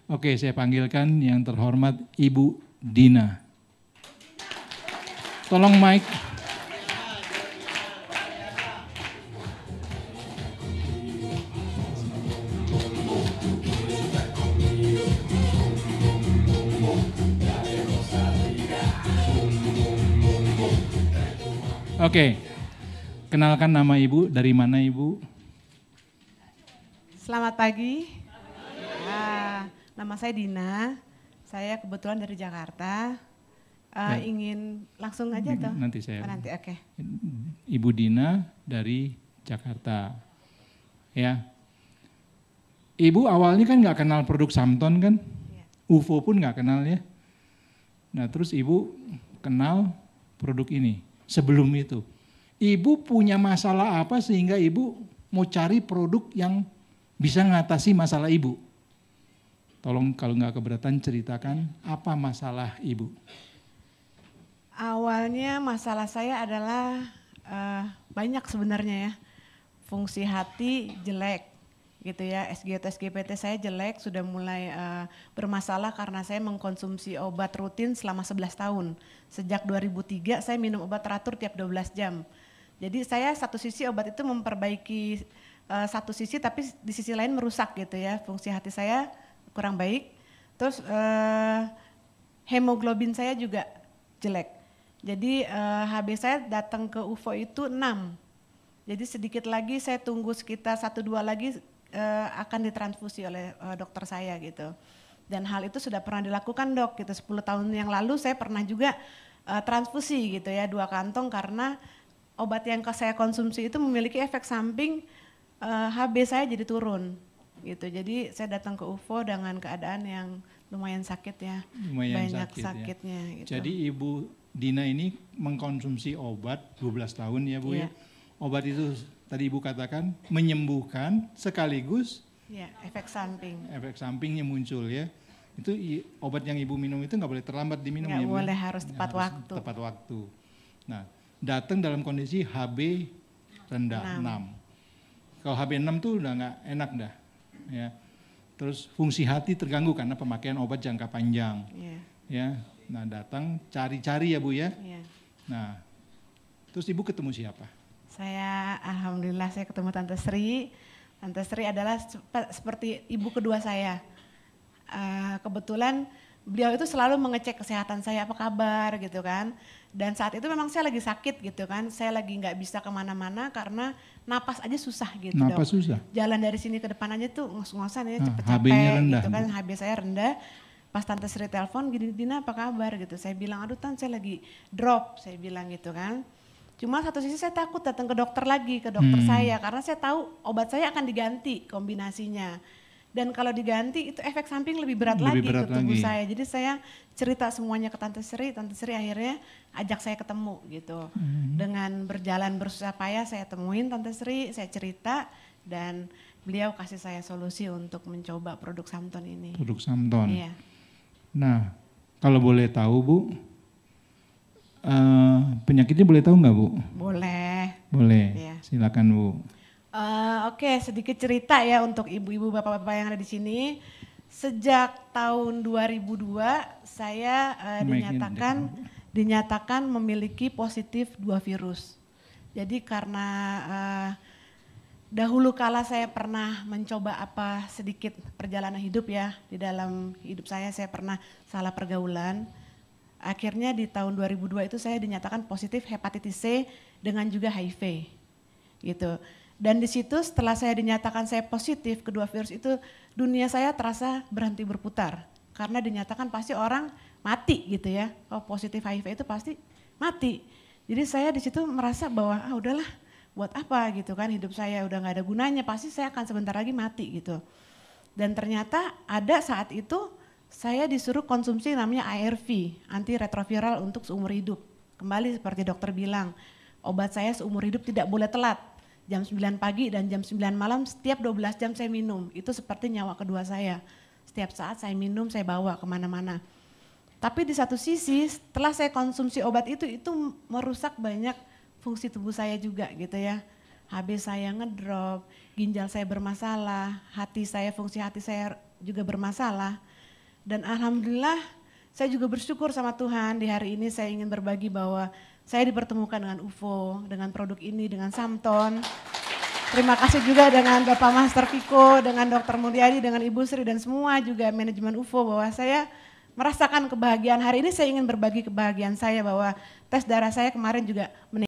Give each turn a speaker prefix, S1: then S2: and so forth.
S1: Oke, saya panggilkan yang terhormat Ibu Dina. Tolong mic. Oke, kenalkan nama Ibu, dari mana Ibu?
S2: Selamat pagi. Nama saya Dina. Saya kebetulan dari Jakarta. Ingin langsung aja atau?
S1: Nanti saya.
S2: Nanti, oke.
S1: Ibu Dina dari Jakarta. Ya. Ibu awalnya kan nggak kenal produk Samton kan?
S2: Ya.
S1: UFO pun nggak kenal ya. Nah terus Ibu kenal produk ini. Sebelum itu, Ibu punya masalah apa sehingga Ibu mau cari produk yang bisa mengatasi masalah Ibu? Tolong kalau nggak keberatan ceritakan apa masalah Ibu.
S2: Awalnya masalah saya adalah banyak sebenarnya ya. Fungsi hati jelek gitu ya, SGT, SGPT saya jelek, sudah mulai bermasalah karena saya mengkonsumsi obat rutin selama 11 tahun. Sejak 2003 saya minum obat teratur tiap 12 jam. Jadi saya satu sisi obat itu memperbaiki satu sisi, tapi di sisi lain merusak gitu ya, fungsi hati saya kurang baik. Terus hemoglobin saya juga jelek. Jadi HB saya datang ke UFO itu 6. Jadi sedikit lagi saya tunggu sekitar 1-2 lagi akan ditransfusi oleh dokter saya gitu. Dan hal itu sudah pernah dilakukan dok gitu, 10 tahun yang lalu saya pernah juga transfusi gitu ya, 2 kantong karena obat yang saya konsumsi itu memiliki efek samping HB saya jadi turun gitu. Jadi saya datang ke UFO dengan keadaan yang lumayan sakit ya, banyak sakitnya.
S1: Ya.
S2: Gitu.
S1: Jadi Ibu Dina ini mengkonsumsi obat 12 tahun ya Bu ya. Obat itu tadi Ibu katakan menyembuhkan sekaligus
S2: ya, efek samping.
S1: Efek sampingnya muncul ya. Itu obat yang Ibu minum itu nggak boleh terlambat diminum ya.
S2: Nggak boleh, harus tepat waktu.
S1: Tepat waktu. Nah, datang dalam kondisi HB rendah 6. Kalau HB 6 tuh udah nggak enak dah. Ya. Terus fungsi hati terganggu karena pemakaian obat jangka panjang. Ya. Nah, datang cari-cari ya Bu ya. Nah, terus Ibu ketemu siapa?
S2: Saya alhamdulillah saya ketemu Tante Sri. Tante Sri adalah seperti ibu kedua saya. Kebetulan beliau itu selalu mengecek kesehatan saya, apa kabar gitu kan. Dan saat itu memang saya lagi sakit gitu kan. Saya lagi nggak bisa kemana-mana karena napas aja susah gitu
S1: napas
S2: dok.
S1: Susah?
S2: Jalan dari sini ke depan aja tuh ngos-ngosan ya, cepet-cepet gitu kan. HB saya rendah. Pas Tante Sri telepon, gini Dina apa kabar gitu. Saya bilang aduh Tante saya lagi drop, saya bilang gitu kan. Cuma satu sisi saya takut datang ke dokter lagi, ke dokter saya. Karena saya tahu obat saya akan diganti kombinasinya. Dan kalau diganti itu efek samping lebih berat lagi ke tubuh saya. Jadi saya cerita semuanya ke Tante Sri akhirnya ajak saya ketemu gitu. Dengan berjalan bersusah payah saya temuin Tante Sri, saya cerita dan beliau kasih saya solusi untuk mencoba produk Samton ini.
S1: Produk Samton.
S2: Iya.
S1: Nah, kalau boleh tahu Bu, penyakitnya boleh tahu nggak Bu?
S2: Boleh.
S1: Boleh,
S2: ya.
S1: Silakan Bu.
S2: Oke, sedikit cerita ya untuk ibu-ibu bapak-bapak yang ada di sini. Sejak tahun 2002 saya dinyatakan memiliki positif 2 virus. Jadi karena dahulu kala saya pernah mencoba sedikit perjalanan hidup ya. Di dalam hidup saya pernah salah pergaulan. Akhirnya di tahun 2002 itu saya dinyatakan positif hepatitis C dengan juga HIV gitu. Dan di situ setelah saya dinyatakan saya positif kedua virus itu dunia saya terasa berhenti berputar. Karena dinyatakan pasti orang mati gitu ya. Kalau positif HIV itu pasti mati. Jadi saya di situ merasa bahwa udahlah buat apa gitu kan, hidup saya udah gak ada gunanya, pasti saya akan sebentar lagi mati gitu. Dan ternyata ada saat itu saya disuruh konsumsi namanya ARV, antiretroviral untuk seumur hidup. Kembali seperti dokter bilang, obat saya seumur hidup tidak boleh telat. Jam 9 pagi dan jam 9 malam setiap 12 jam saya minum. Itu seperti nyawa kedua saya. Setiap saat saya minum, saya bawa kemana-mana. Tapi di satu sisi setelah saya konsumsi obat itu merusak banyak fungsi tubuh saya juga gitu ya. HB saya ngedrop, ginjal saya bermasalah, fungsi hati saya juga bermasalah. Dan alhamdulillah saya juga bersyukur sama Tuhan, di hari ini saya ingin berbagi bahwa saya dipertemukan dengan UFO, dengan produk ini, dengan Samton. Terima kasih juga dengan Bapak Master Kiko, dengan Dr. Mulyadi, dengan Ibu Sri dan semua juga manajemen UFO bahwa saya merasakan kebahagiaan. Hari ini saya ingin berbagi kebahagiaan saya bahwa tes darah saya kemarin juga meningkat.